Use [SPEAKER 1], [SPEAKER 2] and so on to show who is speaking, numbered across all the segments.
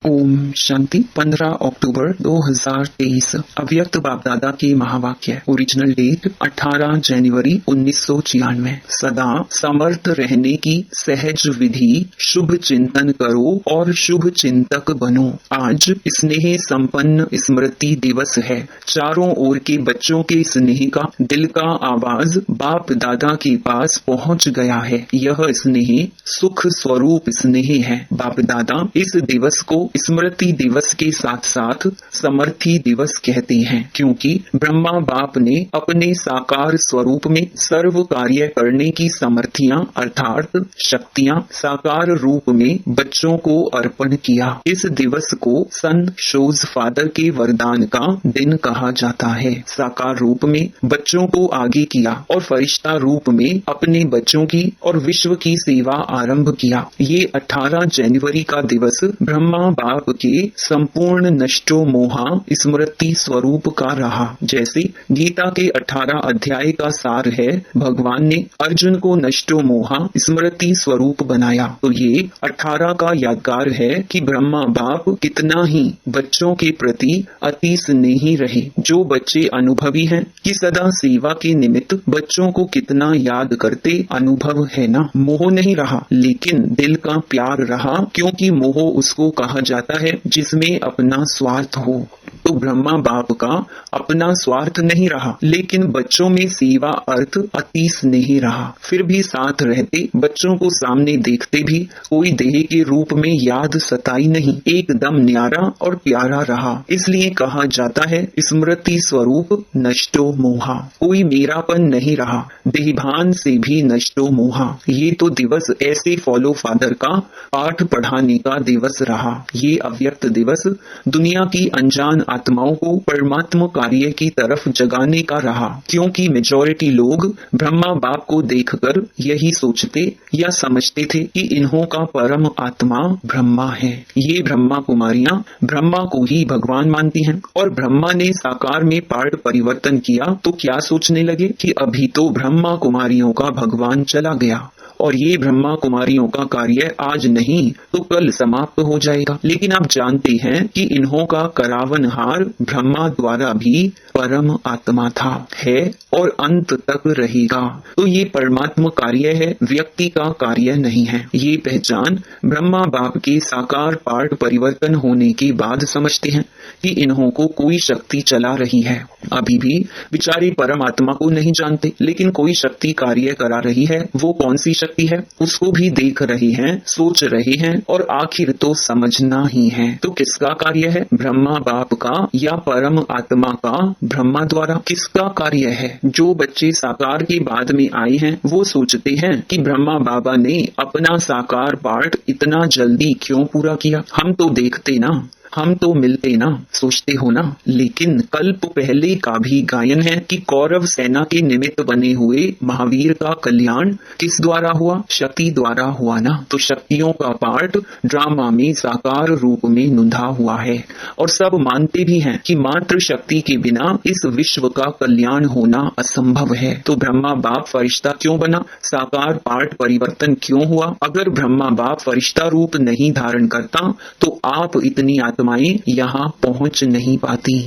[SPEAKER 1] ओम शांति। 15 अक्टूबर 2023। अव्यक्त बाप दादा के महावाक्य। ओरिजिनल डेट 18 जनवरी 1996। सदा समर्थ रहने की सहज विधि। शुभ चिंतन करो और शुभ चिंतक बनो। आज स्नेह संपन्न स्मृति दिवस है। चारों ओर के बच्चों के स्नेह का दिल का आवाज बाप दादा के पास पहुंच गया है। यह स्नेह सुख स्वरूप स्नेह है। बाप दादा इस दिवस को स्मृति दिवस के साथ साथ समर्थी दिवस कहते हैं, क्योंकि ब्रह्मा बाप ने अपने साकार स्वरूप में सर्व कार्य करने की समर्थियां अर्थात शक्तियां साकार रूप में बच्चों को अर्पण किया। इस दिवस को सन शोज फादर के वरदान का दिन कहा जाता है। साकार रूप में बच्चों को आगे किया और फरिश्ता रूप में अपने बच्चों की और विश्व की सेवा आरंभ किया। ये 18 जनवरी का दिवस ब्रह्मा बाप के संपूर्ण नष्टो मोहा स्मृति स्वरूप का रहा। जैसे गीता के 18 अध्याय का सार है, भगवान ने अर्जुन को नष्टो मोहा स्मृति स्वरूप बनाया। तो ये 18 का यादगार है कि ब्रह्मा बाप कितना ही बच्चों के प्रति अति स्नेही रहे। जो बच्चे अनुभवी हैं कि सदा सेवा के निमित्त बच्चों को कितना याद करते, अनुभव है ना। मोह नहीं रहा लेकिन दिल का प्यार रहा, क्योंकि मोह उसको कहा जाता है जिसमें अपना स्वार्थ हो। तो ब्रह्मा बाप का अपना स्वार्थ नहीं रहा, लेकिन बच्चों में सेवा अर्थ अति स्नेह रहा। फिर भी साथ रहते, बच्चों को सामने देखते भी कोई देह के रूप में याद सताई नहीं, एकदम न्यारा और प्यारा रहा। इसलिए कहा जाता है स्मृति स्वरूप नष्टो मोहा। कोई मेरापन नहीं रहा, देहभान से भी नष्टो मोहा। ये तो दिवस ऐसे फॉलो फादर का पाठ पढ़ाने का दिवस रहा। ये अव्यक्त दिवस दुनिया की अनजान आत्माओं को परमात्मा कार्य की तरफ जगाने का रहा, क्योंकि मेजॉरिटी लोग ब्रह्मा बाप को देखकर यही सोचते या समझते थे कि इन्हों का परम आत्मा ब्रह्मा है। ये ब्रह्मा कुमारियां ब्रह्मा को ही भगवान मानती हैं, और ब्रह्मा ने साकार में पाठ परिवर्तन किया तो क्या सोचने लगे कि अभी तो ब्रह्मा कुमारियों का भगवान चला गया और ये ब्रह्मा कुमारियों का कार्य आज नहीं तो कल समाप्त हो जाएगा। लेकिन आप जानते हैं कि इन्हों का करावनहार ब्रह्मा द्वारा भी परम आत्मा था, है और अंत तक रहेगा। तो ये परमात्मा कार्य है, व्यक्ति का कार्य नहीं है। ये पहचान ब्रह्मा बाप के साकार पाठ परिवर्तन होने के बाद समझते हैं कि इन्हों को कोई शक्ति चला रही है। अभी भी बेचारे परमात्मा को नहीं जानते, लेकिन कोई शक्ति कार्य करा रही है। वो कौन सी शक्ति है उसको भी देख रहे हैं, सोच रहे हैं, और आखिर तो समझना ही है। तो किसका कार्य है, ब्रह्मा बाप का या परम आत्मा का ब्रह्मा द्वारा? किसका कार्य है? जो बच्चे साकार के बाद में आए हैं वो सोचते हैं कि ब्रह्मा बाबा ने अपना साकार पाठ इतना जल्दी क्यों पूरा किया, हम तो देखते ना, हम तो मिलते ना, सोचते हो ना। लेकिन कल्प पहले का भी गायन है कि कौरव सेना के निमित्त बने हुए महावीर का कल्याण किस द्वारा हुआ, शक्ति द्वारा हुआ ना। तो शक्तियों का पाठ ड्रामा में साकार रूप में नुंधा हुआ है, और सब मानते भी हैं कि मात्र शक्ति के बिना इस विश्व का कल्याण होना असंभव है। तो ब्रह्मा बाप फरिश्ता क्यों बना, साकार पाठ परिवर्तन क्यों हुआ? अगर ब्रह्मा बाप फरिश्ता रूप नहीं धारण करता तो आप इतनी आत्माएं यहाँ पहुंच नहीं पाती,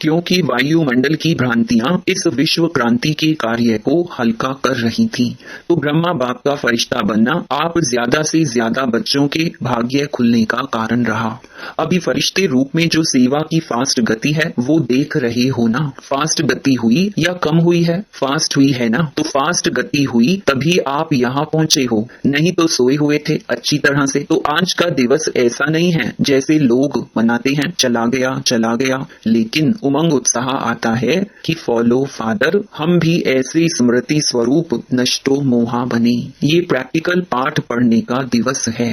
[SPEAKER 1] क्योंकि वायुमंडल की भ्रांतियां इस विश्व क्रांति के कार्य को हल्का कर रही थीं। तो ब्रह्मा बाप का फरिश्ता बनना आप ज्यादा से ज्यादा बच्चों के भाग्य खुलने का कारण रहा। अभी फरिश्ते रूप में जो सेवा की फास्ट गति है वो देख रहे हो ना। फास्ट गति हुई या कम हुई है? फास्ट हुई है ना। तो फास्ट गति हुई तभी आप यहाँ पहुंचे हो, नहीं तो सोए हुए थे अच्छी तरह से। तो आज का दिवस ऐसा नहीं है जैसे लोग मनाते हैं चला गया, लेकिन उमंग उत्साह आता है कि फॉलो फादर, हम भी ऐसे स्मृति स्वरूप नष्टो मोहा बने। ये प्रैक्टिकल पाठ पढ़ने का दिवस है।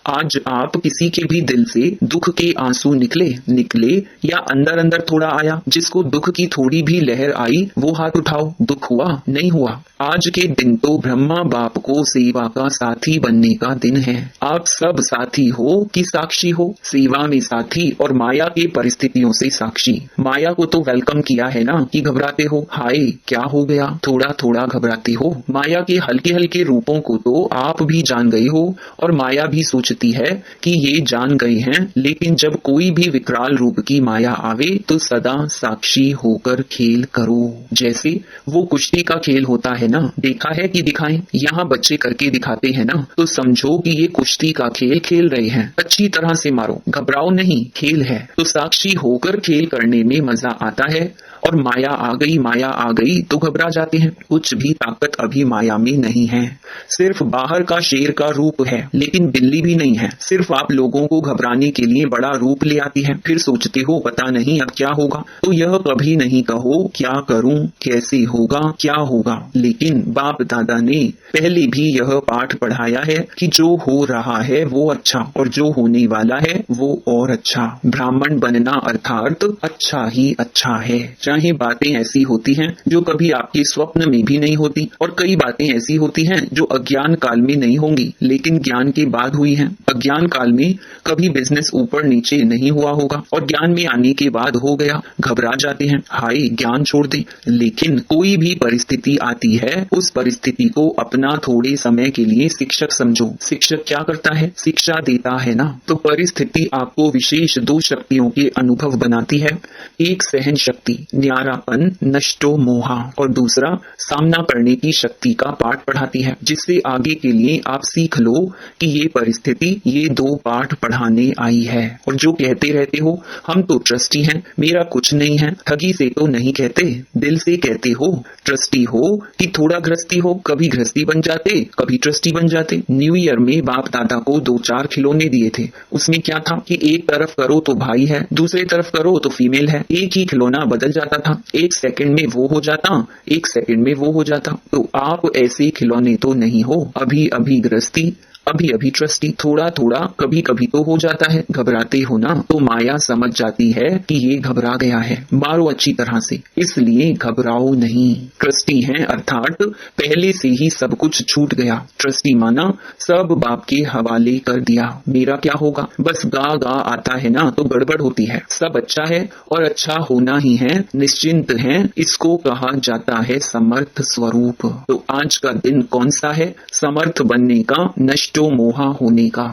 [SPEAKER 1] आज आप किसी के भी दिल से दुख के आंसू निकले या अंदर अंदर थोड़ा आया, जिसको दुख की थोड़ी भी लहर आई वो हाथ उठाओ। दुख हुआ नहीं हुआ? आज के दिन तो ब्रह्मा बाप को सेवा का साथी बनने का दिन है। आप सब साथी हो कि साक्षी हो? सेवा में साथी और माया के परिस्थितियों से साक्षी। माया माया को तो वेलकम किया है ना कि घबराते हो, हाय क्या हो गया, थोड़ा थोड़ा घबराते हो। माया के हल्के हल्के रूपों को तो आप भी जान गए हो और माया भी सोचती है कि ये जान गए हैं, लेकिन जब कोई भी विकराल रूप की माया आवे तो सदा साक्षी होकर खेल करो। जैसे वो कुश्ती का खेल होता है ना, देखा है कि दिखाएं, यहाँ बच्चे करके दिखाते हैं ना, तो समझो कि ये कुश्ती का खेल खेल रहे हैं, अच्छी तरह से मारो, घबराओ नहीं, खेल है। तो साक्षी होकर खेल करने में मजा आता है। और माया आ गई तो घबरा जाते हैं। कुछ भी ताकत अभी माया में नहीं है, सिर्फ बाहर का शेर का रूप है, लेकिन बिल्ली भी नहीं है, सिर्फ आप लोगों को घबराने के लिए बड़ा रूप ले आती है। फिर सोचते हो पता नहीं अब क्या होगा, तो यह कभी नहीं कहो क्या करूं, कैसे होगा, क्या होगा। लेकिन बाप दादा ने पहले भी यह पाठ पढ़ाया है कि जो हो रहा है वो अच्छा, और जो होने वाला है वो और अच्छा। ब्राह्मण बनना अर्थात अच्छा ही अच्छा है। चाहे बातें ऐसी होती हैं जो कभी आपके स्वप्न में भी नहीं होती, और कई बातें ऐसी होती हैं जो अज्ञान काल में नहीं होंगी लेकिन ज्ञान के बाद हुई हैं। अज्ञान काल में कभी बिजनेस ऊपर नीचे नहीं हुआ होगा, और ज्ञान में आने के बाद हो गया, घबरा जाते हैं, हाय ज्ञान छोड़ दे। लेकिन कोई भी परिस्थिति आती है, उस परिस्थिति को अपना थोड़े समय के लिए शिक्षक समझो। शिक्षक क्या करता है, शिक्षा देता है ना। तो परिस्थिति आपको विशेष दो शक्तियों के अनुभव बनाती है, एक सहन शक्ति न्यारापन नष्टो मोहा, और दूसरा सामना करने की शक्ति का पाठ पढ़ाती है, जिससे आगे के लिए आप सीख लो कि ये परिस्थिति ये दो पाठ पढ़ाने आई है। और जो कहते रहते हो हम तो ट्रस्टी हैं, मेरा कुछ नहीं है, ठगी से तो नहीं कहते, दिल से कहते हो। ट्रस्टी हो कि थोड़ा गृहस्थी हो, कभी गृहस्थी बन जाते कभी ट्रस्टी बन जाते। न्यू ईयर में बाप दादा को 2-4 खिलौने दिए थे, उसमें क्या था कि एक तरफ करो तो भाई है, दूसरे तरफ करो तो फीमेल है। एक ही खिलौना बदल जाता था, 1 सेकंड में वो हो जाता, 1 सेकंड में वो हो जाता। तो आप ऐसे खिलौने तो नहीं हो, अभी अभी गृहस्थी, अभी अभी ट्रस्टी, थोड़ा थोड़ा कभी कभी तो हो जाता है। घबराते हो ना, तो माया समझ जाती है कि ये घबरा गया है, मारो अच्छी तरह से, इसलिए घबराओ नहीं। ट्रस्टी हैं अर्थात पहले से ही सब कुछ छूट गया, ट्रस्टी माना सब बाप के हवाले कर दिया। मेरा क्या होगा, बस गा गा आता है ना तो गड़बड़ होती है। सब अच्छा है और अच्छा होना ही है, निश्चिंत है, इसको कहा जाता है समर्थ स्वरूप। तो आज का दिन कौन सा है, समर्थ बनने का, नष्टो मोहा होने का।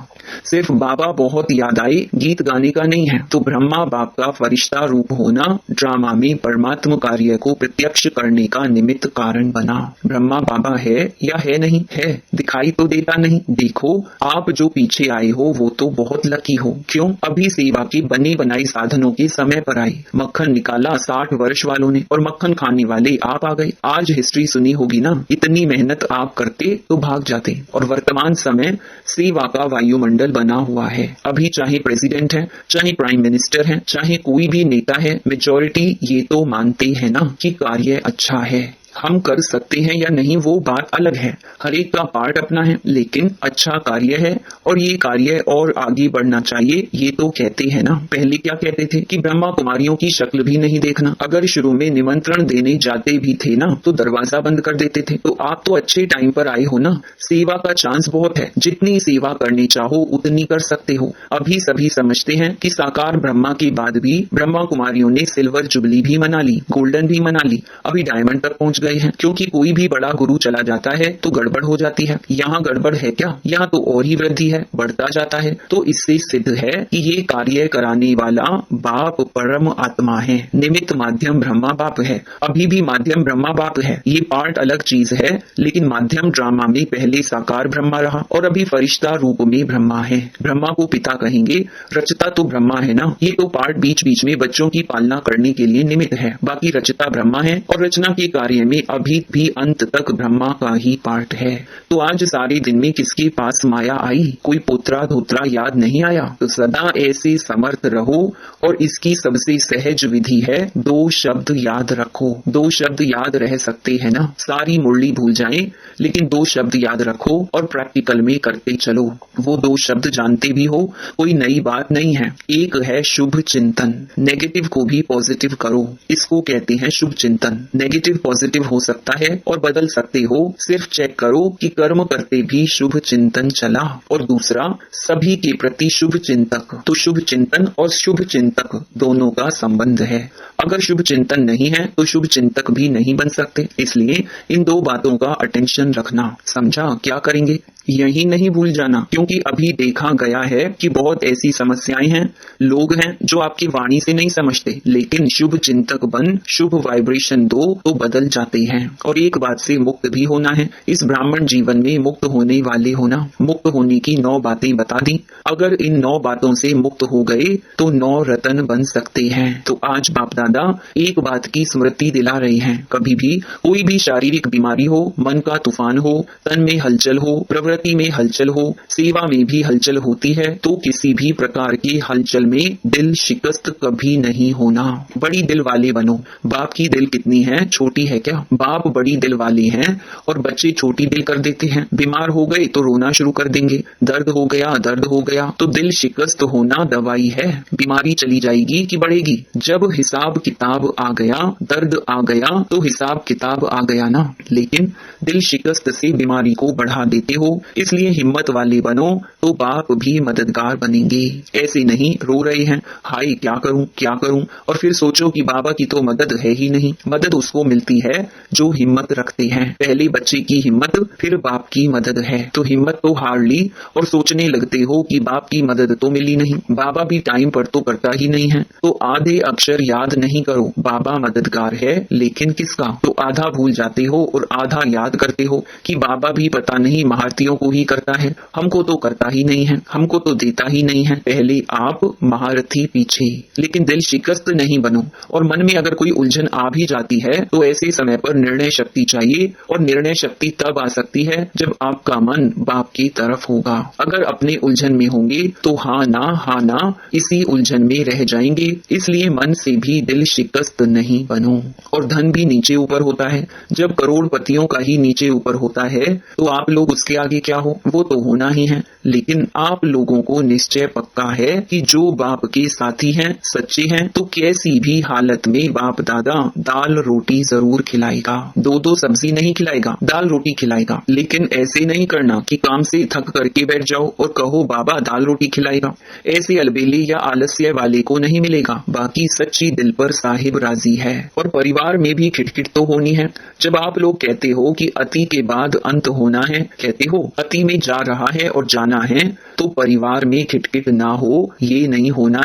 [SPEAKER 1] सिर्फ बाबा बहुत याद आए गीत गाने का नहीं है। तो ब्रह्मा बाप का फरिश्ता रूप होना ड्रामा में परमात्म कार्य को प्रत्यक्ष करने का निमित्त कारण बना। ब्रह्मा बाबा है या है नहीं है, दिखाई तो देता नहीं। देखो आप जो पीछे आए हो वो तो बहुत लकी हो। क्यों, अभी सेवा के बने बनाए साधनों के समय पर आए। मक्खन निकाला 60 वर्ष वालों ने, और मक्खन खाने वाले आप आ गए। आज हिस्ट्री सुनी होगी ना, इतनी मेहनत आप करते तो भाग जाते। और वर्तमान समय सेवा का वायुमंडल बना हुआ है। अभी चाहे प्रेसिडेंट है, चाहे प्राइम मिनिस्टर है, चाहे कोई भी नेता है, मेजॉरिटी ये तो मानते हैं ना कि कार्य अच्छा है। हम कर सकते हैं या नहीं वो बात अलग है, हर एक का पार्ट अपना है, लेकिन अच्छा कार्य है और ये कार्य और आगे बढ़ना चाहिए, ये तो कहते हैं ना। पहले क्या कहते थे कि ब्रह्मा कुमारियों की शक्ल भी नहीं देखना, अगर शुरू में निमंत्रण देने जाते भी थे ना तो दरवाजा बंद कर देते थे। तो आप तो अच्छे टाइम पर आए हो ना, सेवा का चांस बहुत है, जितनी सेवा करनी चाहो उतनी कर सकते हो। अभी सभी समझते हैं कि साकार ब्रह्मा के बाद भी ब्रह्मा कुमारियों ने सिल्वर जुबली भी मना ली, गोल्डन भी मना ली, अभी डायमंड तक पहुंच गए हैं। क्योंकि कोई भी बड़ा गुरु चला जाता है तो गड़बड़ हो जाती है। यहाँ गड़बड़ है क्या, यहाँ तो और ही वृद्धि है, बढ़ता जाता है। तो इससे सिद्ध है कि ये कार्य कराने वाला बाप परम आत्मा है, निमित्त माध्यम ब्रह्मा बाप है। अभी भी माध्यम ब्रह्मा बाप है, ये पार्ट अलग चीज है, लेकिन माध्यम ड्रामा में पहले साकार ब्रह्मा रहा और अभी फरिश्ता रूप में ब्रह्मा है। ब्रह्मा को पिता कहेंगे, रचता तो ब्रह्मा है ना। ये तो पार्ट बीच बीच में बच्चों की पालना करने के लिए निमित्त है, बाकी रचता ब्रह्मा है और रचना के कार्य में अभी भी अंत तक ब्रह्मा का ही पार्ट है। तो आज सारे दिन में किसके पास माया आई, कोई पोत्रा धोत्रा याद नहीं आया। तो सदा ऐसे समर्थ रहो, और इसकी सबसे सहज विधि है 2 शब्द याद रखो। 2 शब्द याद रह सकते हैं ना, सारी मुरली भूल जाएं, लेकिन 2 शब्द याद रखो और प्रैक्टिकल में करते चलो। वो 2 शब्द जानते भी हो, कोई नई बात नहीं है। एक है शुभ चिंतन, नेगेटिव को भी पॉजिटिव करो, इसको कहते हैं शुभ चिंतन। नेगेटिव पॉजिटिव हो सकता है और बदल सकते हो, सिर्फ चेक करो कि कर्म करते भी शुभ चिंतन चला। और दूसरा, सभी के प्रति शुभ चिंतक। तो शुभ चिंतन और शुभ चिंतक दोनों का संबंध है। अगर शुभ चिंतन नहीं है तो शुभ चिंतक भी नहीं बन सकते। इसलिए इन दो बातों का अटेंशन रखना। समझा? क्या करेंगे? यही नहीं भूल जाना, क्योंकि अभी देखा गया है कि बहुत ऐसी समस्याएं हैं, लोग हैं जो आपकी वाणी से नहीं समझते, लेकिन शुभ चिंतक बन शुभ वाइब्रेशन दो तो बदल जाते हैं। और एक बात से मुक्त भी होना है। इस ब्राह्मण जीवन में मुक्त होने वाले होना। मुक्त होने की 9 बातें बता दी। अगर इन 9 बातों से मुक्त हो गए तो 9 रत्न बन सकते हैं। तो आज बाप दादा एक बात की स्मृति दिला रहे हैं, कभी भी कोई भी शारीरिक बीमारी हो, मन का तूफान हो, तन में हलचल हो, प्रवृत्ति में हलचल हो, सेवा में भी हलचल होती है, तो किसी भी प्रकार की हलचल में दिल शिकस्त कभी नहीं होना। बड़ी दिल वाले बनो। बाप की दिल कितनी है? छोटी है क्या? बाप बड़ी दिल वाले हैं और बच्चे छोटी दिल कर देते हैं। बीमार हो गए तो रोना शुरू कर देंगे, दर्द हो गया तो दिल शिकस्त होना दवाई है। बीमारी चली जाएगी कि बढ़ेगी? जब हिसाब किताब आ गया, दर्द आ गया तो हिसाब किताब आ गया ना। लेकिन दिल शिकस्त से बीमारी को बढ़ा देते हो। इसलिए हिम्मत वाले बनो तो बाप भी मददगार बनेंगे। ऐसे नहीं रो रहे हैं, हाय क्या करूं, और फिर सोचो कि बाबा की तो मदद है ही नहीं। मदद उसको मिलती है जो हिम्मत रखते हैं। पहले बच्चे की हिम्मत, फिर बाप की मदद है। तो हिम्मत तो हार ली और सोचने लगते हो कि बाप की मदद तो मिली नहीं, बाबा भी टाइम पर तो करता ही नहीं है। तो आधे अक्षर याद नहीं करो, बाबा मददगार है, लेकिन किसका? तो आधा भूल जाते हो और आधा याद करते हो कि बाबा भी पता नहीं महारतियों को ही करता है, हमको तो करता ही नहीं है, हमको तो देता ही नहीं है। पहले आप महारथी पीछे। लेकिन दिल शिकस्त नहीं बनो। और मन में अगर कोई उलझन आ भी जाती है तो ऐसे समय पर निर्णय शक्ति चाहिए, और निर्णय शक्ति तब आ सकती है जब आपका मन बाप की तरफ होगा। अगर अपने उलझन में होंगे तो हाँ ना इसी उलझन में रह जाएंगे। इसलिए मन से भी दिल शिकस्त नहीं बनो। और धन भी नीचे ऊपर होता है। जब करोड़पतियों का ही नीचे ऊपर होता है तो आप लोग उसके आगे क्या हो? वो तो होना ही है। लेकिन आप लोगों को निश्चय पक्का है कि जो बाप के साथी हैं, सच्चे हैं, तो कैसी भी हालत में बाप दादा दाल रोटी जरूर खिलाएगा। 2 सब्जी नहीं खिलाएगा, दाल रोटी खिलाएगा। लेकिन ऐसे नहीं करना कि काम से थक करके बैठ जाओ और कहो बाबा दाल रोटी खिलाएगा। ऐसे अलबेली या आलस्य वाले को नहीं मिलेगा। बाकी सच्ची दिल पर साहिब राजी है। और परिवार में भी खिटखिट तो होनी है। जब आप लोग कहते हो कि अति के बाद अंत होना है, कहते हो अति में जा रहा है और जाना है, तो परिवार में खिटखिट ना हो, ये नहीं होना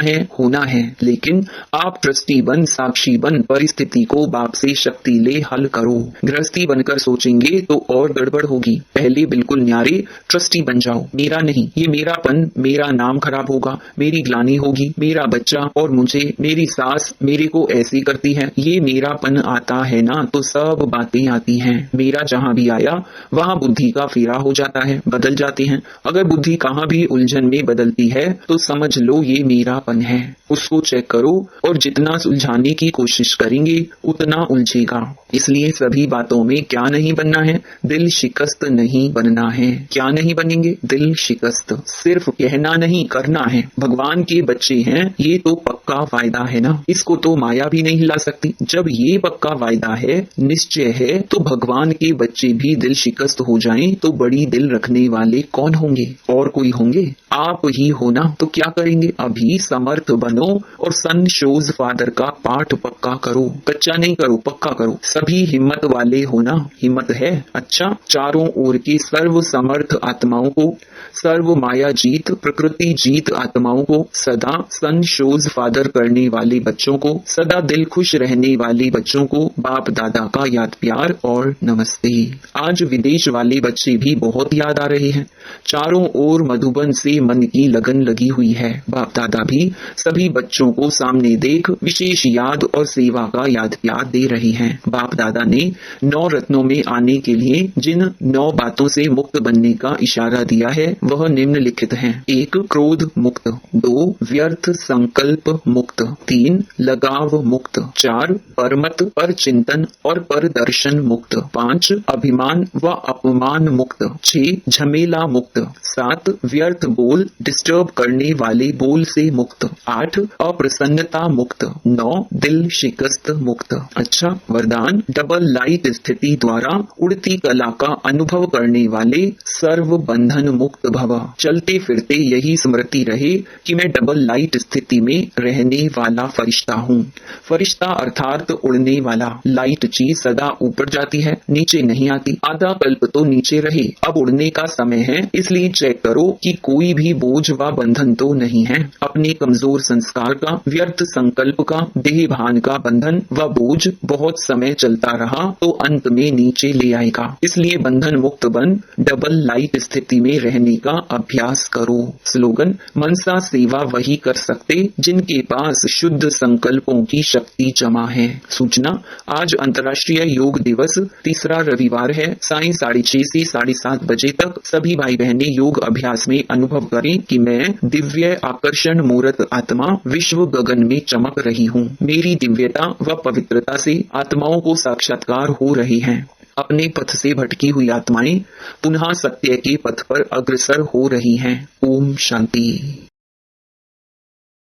[SPEAKER 1] है। लेकिन आप ट्रस्टी बन, साक्षी बन, परिस्थिति को बाप से शक्ति ले हल करो। गृहस्थी बनकर सोचेंगे तो और गड़बड़ होगी। पहले बिल्कुल न्यारे ट्रस्टी बन जाओ। मेरा नहीं, ये मेरापन, मेरा नाम खराब होगा, मेरी ग्लानि होगी, मेरा बच्चा और मुझे, मेरी सास मेरे को ऐसी करती है, ये मेरापन आता है ना तो सब बातें आती हैं। मेरा जहां भी आया वहां बुद्धि का फेरा हो जाता है, बदल जाते हैं। अगर बुद्धि कहां भी उलझन में बदलती है तो समझ लो ये मेरापन है। उसको चेक करो और जितना सुलझाने की कोशिश करेंगे उतना उलझेगा। इसलिए सभी बातों में क्या नहीं बनना है? दिल शिकस्त नहीं बनना है। क्या नहीं बनेंगे? दिल शिकस्त। सिर्फ कहना नहीं, करना है। भगवान के बच्चे हैं, ये तो पक्का वायदा है ना, इसको तो माया भी नहीं हिला सकती। जब ये पक्का वायदा है, निश्चय है, तो भगवान के बच्चे भी दिल शिकस्त हो जाएं तो बड़ी दिल रखने वाले कौन होंगे? और कोई होंगे? आप ही हो ना। तो क्या करेंगे? अभी समर्थ बनो और सन शोज फादर का पाठ पक्का करो। कच्चा नहीं करो, पक्का करो। सभी हिम्मत वाले हो ना। हिम्मत है? अच्छा, चारों ओर की सर्व समर्थ आत्माओं को, सर्व माया जीत, प्रकृति जीत आत्माओं को, सदा सन शोज फादर करने वाले बच्चों को, सदा दिल खुश रहने वाले बच्चों को बाप दादा का याद प्यार और नमस्ते। आज विदेश वाले बच्चे भी बहुत याद आ रहे हैं। चारों ओर मधुबन से मन की लगन लगी हुई है। बाप दादा भी सभी बच्चों को सामने देख विशेष याद और सेवा का याद प्यार दे रहे हैं। बाप दादा ने 9 रत्नों में आने के लिए जिन 9 बातों से मुक्त बनने का इशारा दिया है वह निम्नलिखित हैं। 1 क्रोध मुक्त, 2 व्यर्थ संकल्प मुक्त, 3 लगाव मुक्त, 4 परमत पर चिंतन और पर दर्शन मुक्त, 5 अभिमान व अपमान मुक्त, 6 झमेला मुक्त, 7 व्यर्थ बोल डिस्टर्ब करने वाले बोल से मुक्त, 8 अप्रसन्नता मुक्त, 9 दिल शिकस्त मुक्त। अच्छा, वरदान डबल लाइट स्थिति द्वारा उड़ती कला का अनुभव करने वाले सर्व बंधन मुक्त भव। चलते फिरते यही स्मृति रहे कि मैं डबल लाइट स्थिति में रहने वाला फरिश्ता हूँ। फरिश्ता अर्थात उड़ने वाला। लाइट चीज सदा ऊपर जाती है, नीचे नहीं आती। आधा कल्प तो नीचे रहे, अब उड़ने का समय है, इसलिए चेक करो कि कोई भी बोझ व बंधन तो नहीं है। अपने कमजोर संस्कार का, व्यर्थ संकल्प का, देह भान का बंधन व बोझ बहुत समय चलता रहा तो अंत में नीचे ले आएगा। इसलिए बंधन मुक्त बन डबल लाइट स्थिति में रहने का अभ्यास करो। स्लोगन: मनसा सेवा वही कर सकते जिनके पास शुद्ध संकल्पों की शक्ति जमा है। सूचना: आज अंतर्राष्ट्रीय योग दिवस, तीसरा रविवार है। सायं 6:30 से 7:30 बजे तक सभी भाई बहनें योग अभ्यास में अनुभव करें कि मैं दिव्य आकर्षण मूर्त आत्मा विश्व गगन में चमक रही हूँ। मेरी दिव्यता व पवित्रता से आत्माओं को साक्षात्कार हो रहे हैं। अपने पथ से भटकी हुई आत्माएं पुनः सत्य के पथ पर अग्रसर हो रही हैं। ओम शांति।